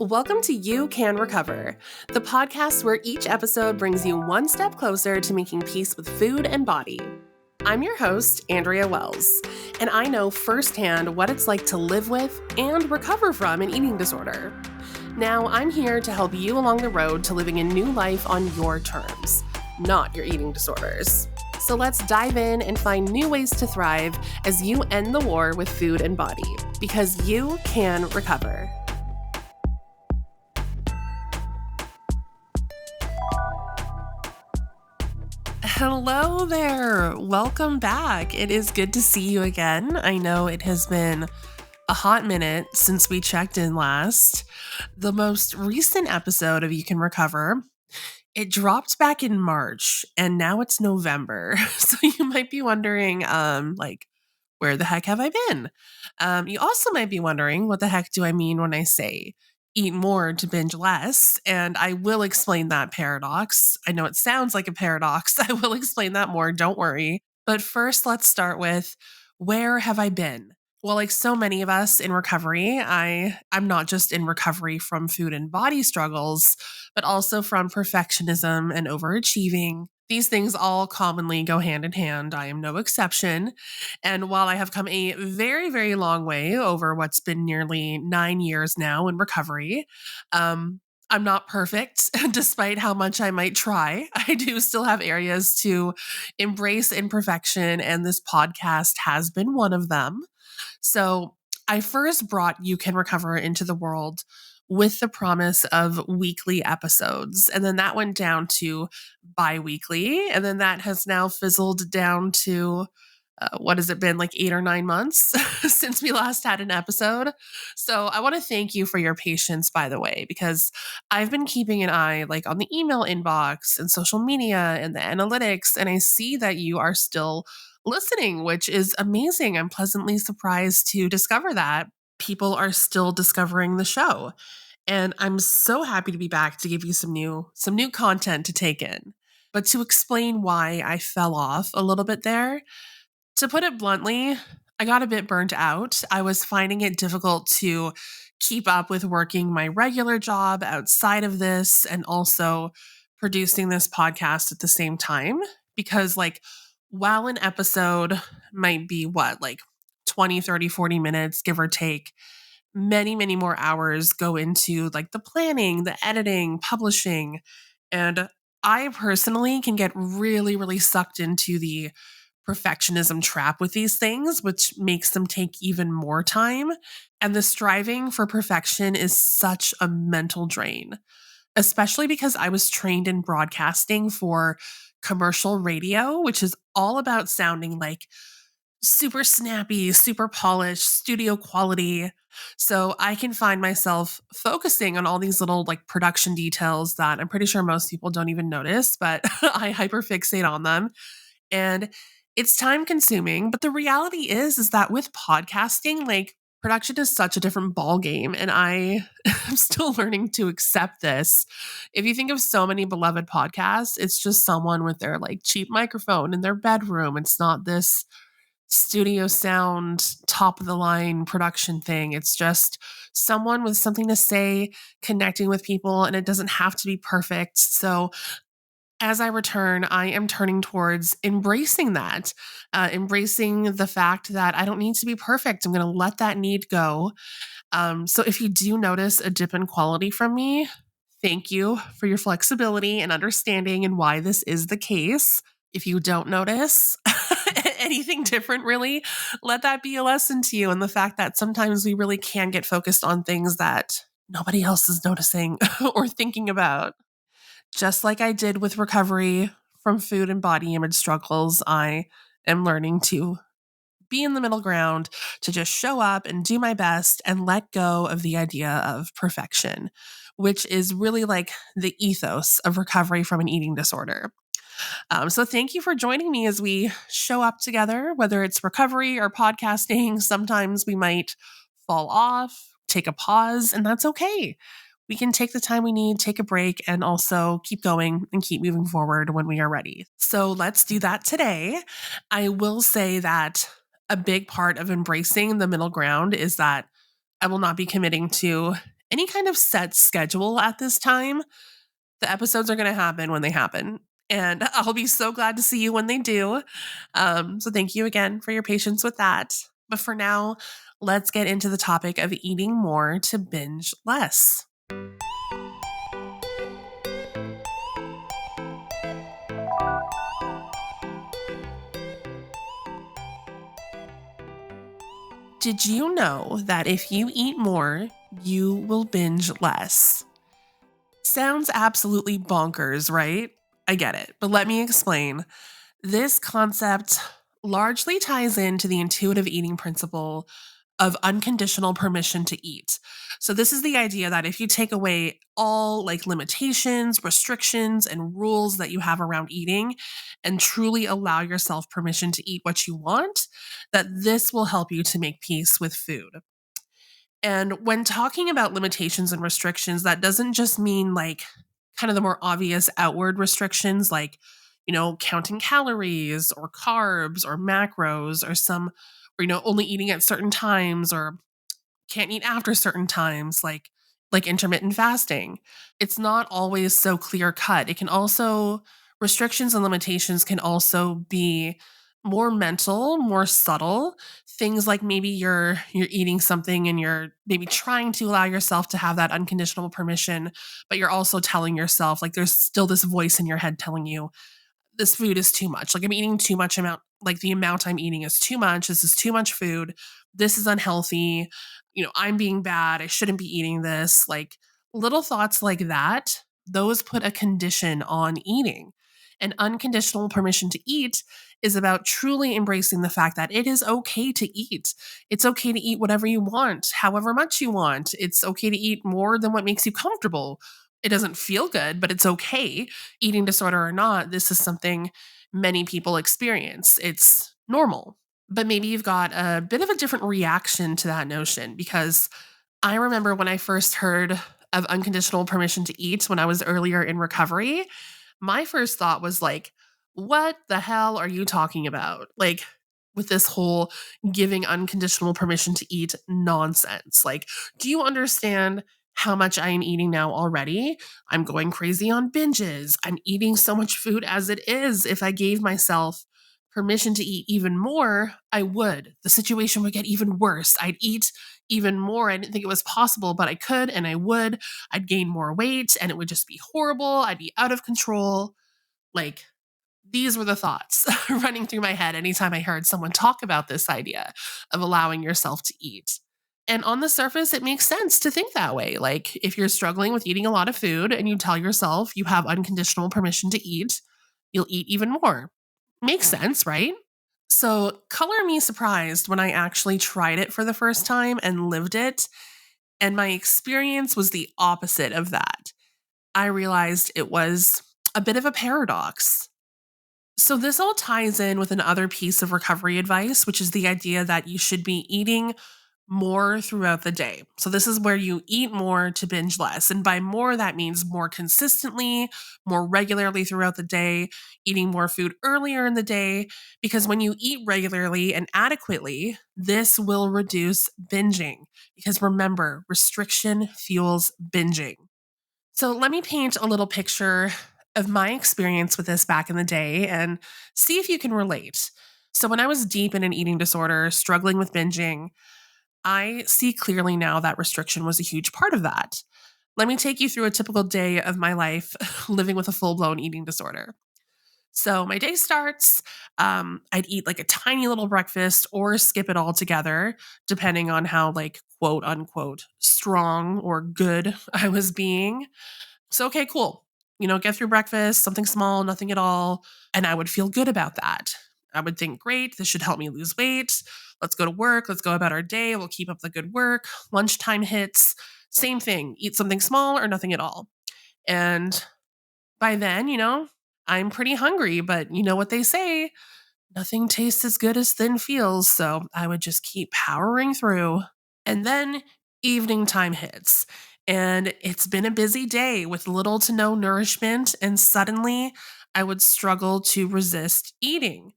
Welcome to You Can Recover, the podcast where each episode brings you one step closer to making peace with food and body. I'm your host, Andrea Wells, and I know firsthand what it's like to live with and recover from an eating disorder. Now, I'm here to help you along the road to living a new life on your terms, not your eating disorders. So let's dive in and find new ways to thrive as you end the war with food and body, because you can recover. Hello there. Welcome back. It is good to see you again. I know it has been a hot minute since we checked in last. The most recent episode of You Can Recover, it dropped back in March and now it's November. So you might be wondering, where the heck have I been? You also might be wondering, what the heck do I mean when I say eat more to binge less? And I will explain that paradox. I know it sounds like a paradox. I will explain that more. Don't worry. But first, let's start with, where have I been? Well, like so many of us in recovery, I'm not just in recovery from food and body struggles, but also from perfectionism and overachieving. These things all commonly go hand in hand. I am no exception. And while I have come a very, very long way over what's been nearly 9 years now in recovery, I'm not perfect, despite how much I might try. I do still have areas to embrace imperfection, and this podcast has been one of them. So I first brought You Can Recover into the world with the promise of weekly episodes. And then that went down to bi-weekly. And then that has now fizzled down to, what has it been, like 8 or 9 months since we last had an episode. So I want to thank you for your patience, by the way, because I've been keeping an eye like on the email inbox and social media and the analytics, and I see that you are still listening, which is amazing. I'm pleasantly surprised to discover that people are still discovering the show. And I'm so happy to be back to give you some new content to take in. But to explain why I fell off a little bit there, to put it bluntly, I got a bit burnt out. I was finding it difficult to keep up with working my regular job outside of this and also producing this podcast at the same time. Because, like, while an episode might be 20, 30, 40 minutes, give or take, many, many more hours go into like the planning, the editing, publishing. And I personally can get really, really sucked into the perfectionism trap with these things, which makes them take even more time. And the striving for perfection is such a mental drain, especially because I was trained in broadcasting for commercial radio, which is all about sounding like super snappy, super polished, studio quality. So I can find myself focusing on all these little like production details that I'm pretty sure most people don't even notice, but I hyperfixate on them. And it's time consuming. But the reality is that with podcasting, like, production is such a different ball game, and I am still learning to accept this. If you think of so many beloved podcasts, it's just someone with their like cheap microphone in their bedroom. It's not this studio sound, top of the line production thing. It's just someone with something to say, connecting with people, and it doesn't have to be perfect. So as I return, I am turning towards embracing that, embracing the fact that I don't need to be perfect. I'm going to let that need go. So if you do notice a dip in quality from me, thank you for your flexibility and understanding and why this is the case. If you don't notice anything different, really, let that be a lesson to you, and the fact that sometimes we really can get focused on things that nobody else is noticing or thinking about. Just like I did with recovery from food and body image struggles, I am learning to be in the middle ground, to just show up and do my best and let go of the idea of perfection, which is really like the ethos of recovery from an eating disorder. So thank you for joining me as we show up together, whether it's recovery or podcasting. Sometimes we might fall off, take a pause, and that's okay. We can take the time we need, take a break, and also keep going and keep moving forward when we are ready. So let's do that today. I will say that a big part of embracing the middle ground is that I will not be committing to any kind of set schedule at this time. The episodes are going to happen when they happen. And I'll be so glad to see you when they do. So thank you again for your patience with that. But for now, let's get into the topic of eating more to binge less. Did you know that if you eat more, you will binge less? Sounds absolutely bonkers, right? I get it, but let me explain. This concept largely ties into the intuitive eating principle of unconditional permission to eat. So, this is the idea that if you take away all like limitations, restrictions, and rules that you have around eating and truly allow yourself permission to eat what you want, that this will help you to make peace with food. And when talking about limitations and restrictions, that doesn't just mean like kind of the more obvious outward restrictions, like, counting calories or carbs or macros or only eating at certain times or can't eat after certain times, like intermittent fasting. It's not always so clear cut. It can also restrictions and limitations can also be more mental, more subtle. Things like maybe you're eating something and you're maybe trying to allow yourself to have that unconditional permission, but you're also telling yourself like there's still this voice in your head telling you this food is too much. Like I'm eating too much amount, like the amount I'm eating is too much. This is too much food. This is unhealthy. I'm being bad. I shouldn't be eating this. Like little thoughts like that, those put a condition on eating. And unconditional permission to eat is about truly embracing the fact that it is okay to eat. It's okay to eat whatever you want, however much you want. It's okay to eat more than what makes you comfortable. It doesn't feel good, but it's okay. Eating disorder or not, this is something many people experience. It's normal. But maybe you've got a bit of a different reaction to that notion because I remember when I first heard of unconditional permission to eat when I was earlier in recovery, my first thought was like, what the hell are you talking about? Like, with this whole giving unconditional permission to eat nonsense. Like, do you understand how much I am eating now already? I'm going crazy on binges. I'm eating so much food as it is. If I gave myself permission to eat even more, I would. The situation would get even worse. I'd eat even more. I didn't think it was possible, but I could and I would. I'd gain more weight and it would just be horrible. I'd be out of control. Like, these were the thoughts running through my head anytime I heard someone talk about this idea of allowing yourself to eat. And on the surface, it makes sense to think that way. Like, if you're struggling with eating a lot of food and you tell yourself you have unconditional permission to eat, you'll eat even more. Makes sense, right? So, color me surprised when I actually tried it for the first time and lived it. And my experience was the opposite of that. I realized it was a bit of a paradox. So, this all ties in with another piece of recovery advice, which is the idea that you should be eating more throughout the day. So, this is where you eat more to binge less. And by more, that means more consistently, more regularly throughout the day, eating more food earlier in the day. Because when you eat regularly and adequately, this will reduce binging. Because remember, restriction fuels binging. So let me paint a little picture of my experience with this back in the day and see if you can relate. So, when I was deep in an eating disorder, struggling with binging, I see clearly now that restriction was a huge part of that. Let me take you through a typical day of my life living with a full blown eating disorder. So, my day starts. I'd eat like a tiny little breakfast or skip it altogether, depending on how, like, quote unquote, strong or good I was being. So, okay, cool. Get through breakfast, something small, nothing at all. And I would feel good about that. I would think, great, this should help me lose weight. Let's go to work. Let's go about our day. We'll keep up the good work. Lunchtime hits. Same thing. Eat something small or nothing at all. And by then, I'm pretty hungry, but you know what they say, nothing tastes as good as thin feels. So I would just keep powering through. And then evening time hits. And it's been a busy day with little to no nourishment. And suddenly I would struggle to resist eating.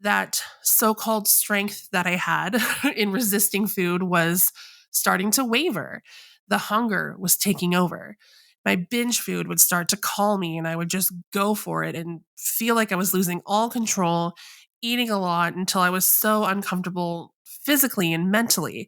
That so called strength that I had in resisting food was starting to waver. the hunger was taking over. My binge food would start to call me and I would just go for it and feel like I was losing all control, eating a lot until I was so uncomfortable physically and mentally.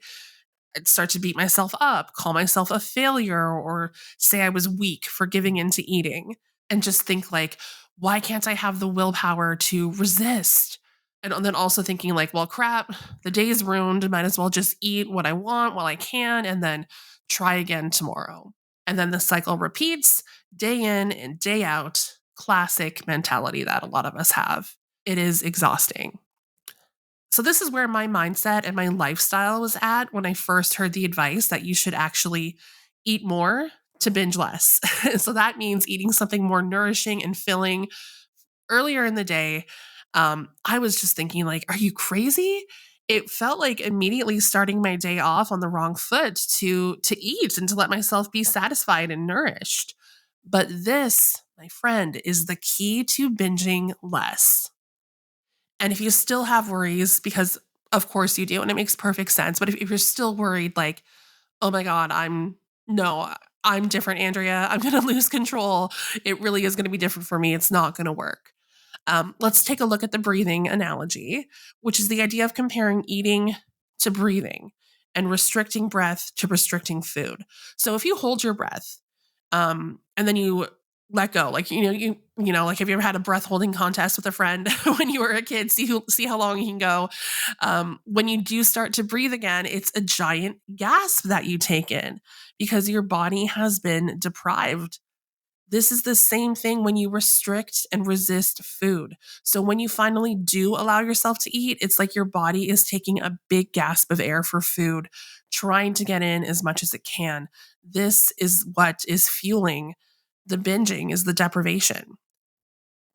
I'd start to beat myself up, call myself a failure, or say I was weak for giving in to eating, and just think like, why can't I have the willpower to resist? And then also thinking like, well, crap, the day's ruined. Might as well just eat what I want while I can and then try again tomorrow. And then the cycle repeats day in and day out. Classic mentality that a lot of us have. It is exhausting. So, this is where my mindset and my lifestyle was at when I first heard the advice that you should actually eat more to binge less. So, that means eating something more nourishing and filling earlier in the day. I was just thinking, like, are you crazy? It felt like immediately starting my day off on the wrong foot to eat and to let myself be satisfied and nourished. But this, my friend, is the key to binging less. And if you still have worries, because of course you do, and it makes perfect sense, but if you're still worried, like, oh my God, no, I'm different, Andrea. I'm going to lose control. It really is going to be different for me. It's not going to work. Let's take a look at the breathing analogy, which is the idea of comparing eating to breathing and restricting breath to restricting food. So if you hold your breath, and then you let go, like like have you ever had a breath holding contest with a friend when you were a kid? See how long you can go. When you do start to breathe again, it's a giant gasp that you take in because your body has been deprived. This is the same thing when you restrict and resist food. So when you finally do allow yourself to eat, it's like your body is taking a big gasp of air for food, trying to get in as much as it can. This is what is fueling the binging, is the deprivation.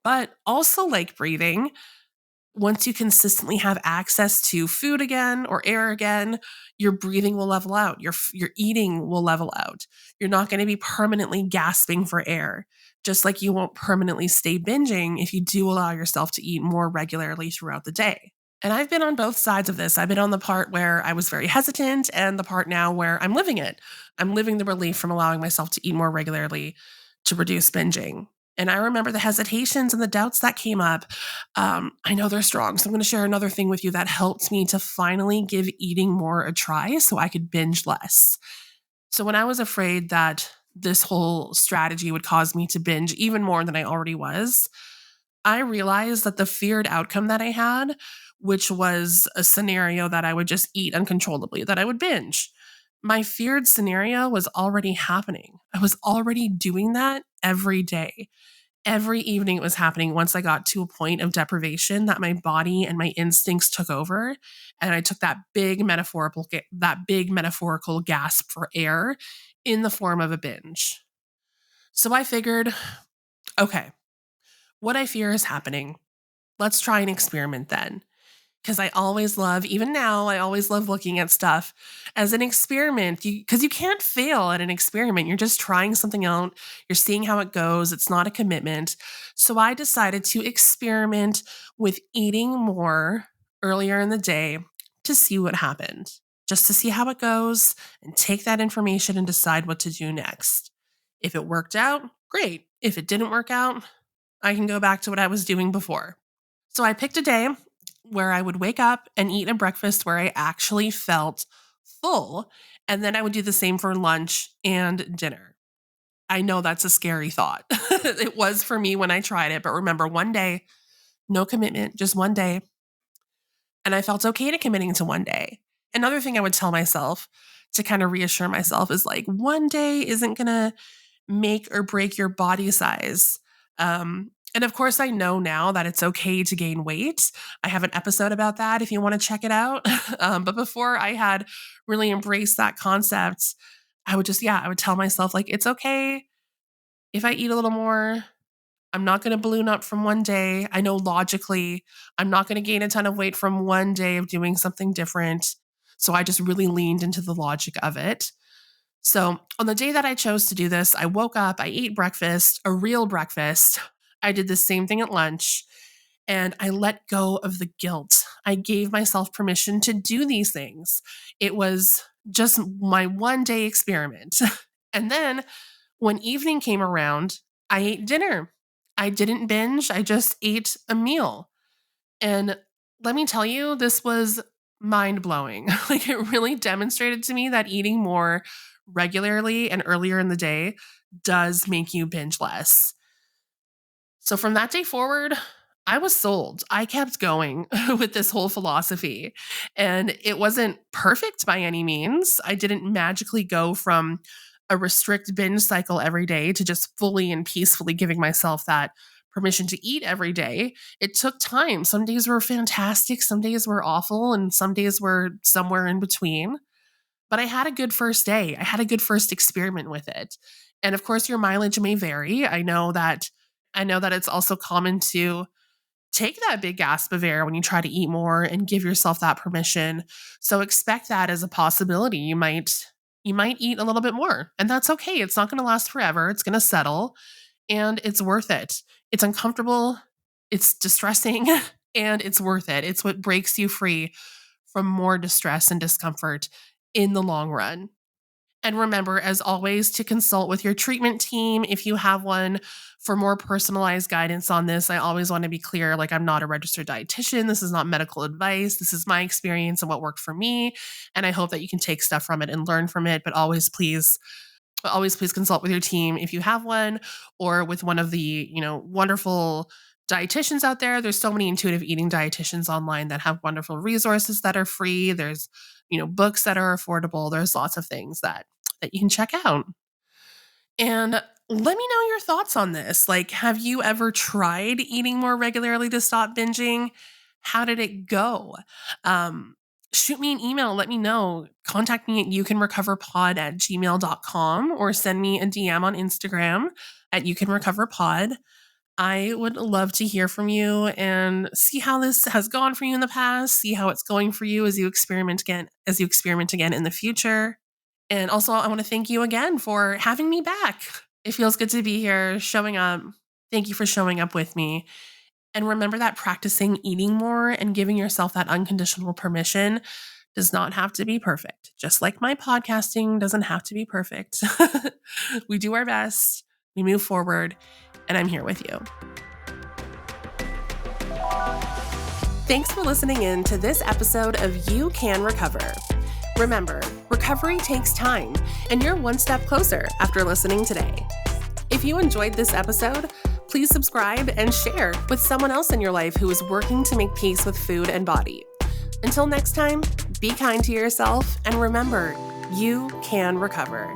But also like breathing, once you consistently have access to food again or air again, your breathing will level out. Your eating will level out. You're not going to be permanently gasping for air, just like you won't permanently stay binging if you do allow yourself to eat more regularly throughout the day. And I've been on both sides of this. I've been on the part where I was very hesitant and the part now where I'm living it. I'm living the relief from allowing myself to eat more regularly to reduce binging. And I remember the hesitations and the doubts that came up. I know they're strong. So I'm going to share another thing with you that helped me to finally give eating more a try so I could binge less. So when I was afraid that this whole strategy would cause me to binge even more than I already was, I realized that the feared outcome that I had, which was a scenario that I would just eat uncontrollably, that I would binge, my feared scenario was already happening. I was already doing that every day. Every evening it was happening once I got to a point of deprivation that my body and my instincts took over. And I took that big metaphorical gasp for air in the form of a binge. So I figured, okay, what I fear is happening. Let's try an experiment then. Because I always love, even now, I always love looking at stuff as an experiment. Because you can't fail at an experiment. You're just trying something out. You're seeing how it goes. It's not a commitment. So I decided to experiment with eating more earlier in the day to see what happened, just to see how it goes and take that information and decide what to do next. If it worked out, great. If it didn't work out, I can go back to what I was doing before. So I picked a day where I would wake up and eat a breakfast where I actually felt full. And then I would do the same for lunch and dinner. I know that's a scary thought. It was for me when I tried it. But remember, one day, no commitment, just one day. And I felt okay to committing to one day. Another thing I would tell myself to kind of reassure myself is like, one day isn't going to make or break your body size. And of course, I know now that it's okay to gain weight. I have an episode about that if you want to check it out. But before I had really embraced that concept, I would tell myself, like, it's okay if I eat a little more. I'm not going to balloon up from one day. I know logically I'm not going to gain a ton of weight from one day of doing something different. So I just really leaned into the logic of it. So on the day that I chose to do this, I woke up, I ate breakfast, a real breakfast. I did the same thing at lunch and I let go of the guilt. I gave myself permission to do these things. It was just my 1-day experiment. And then when evening came around, I ate dinner. I didn't binge, I just ate a meal. And let me tell you, this was mind blowing. Like, it really demonstrated to me that eating more regularly and earlier in the day does make you binge less. So from that day forward, I was sold. I kept going with this whole philosophy. And it wasn't perfect by any means. I didn't magically go from a restrict binge cycle every day to just fully and peacefully giving myself that permission to eat every day. It took time. Some days were fantastic, some days were awful, and some days were somewhere in between. But I had a good first day. I had a good first experiment with it. And of course, your mileage may vary. I know that it's also common to take that big gasp of air when you try to eat more and give yourself that permission. So expect that as a possibility. You might eat a little bit more, and that's okay. It's not going to last forever. It's going to settle, and it's worth it. It's uncomfortable, it's distressing, and it's worth it. It's what breaks you free from more distress and discomfort in the long run. And remember, as always, to consult with your treatment team if you have one for more personalized guidance on this. I always want to be clear, like, I'm not a registered dietitian. This is not medical advice. This is my experience and what worked for me. And I hope that you can take stuff from it and learn from it. But always please consult with your team if you have one, or with one of the, wonderful dietitians out there. There's so many intuitive eating dietitians online that have wonderful resources that are free. There's, books that are affordable. There's lots of things that you can check out. And let me know your thoughts on this. Like, have you ever tried eating more regularly to stop binging? How did it go? Shoot me an email. Let me know. Contact me at youcanrecoverpod@gmail.com, or send me a DM on Instagram at youcanrecoverpod. I would love to hear from you and see how this has gone for you in the past, see how it's going for you as you experiment again in the future. And also, I want to thank you again for having me back. It feels good to be here, showing up. Thank you for showing up with me. And remember that practicing eating more and giving yourself that unconditional permission does not have to be perfect. Just like my podcasting doesn't have to be perfect. We do our best, we move forward, and I'm here with you. Thanks for listening in to this episode of You Can Recover. Remember, recovery takes time, and you're one step closer after listening today. If you enjoyed this episode, please subscribe and share with someone else in your life who is working to make peace with food and body. Until next time, be kind to yourself, and remember, you can recover.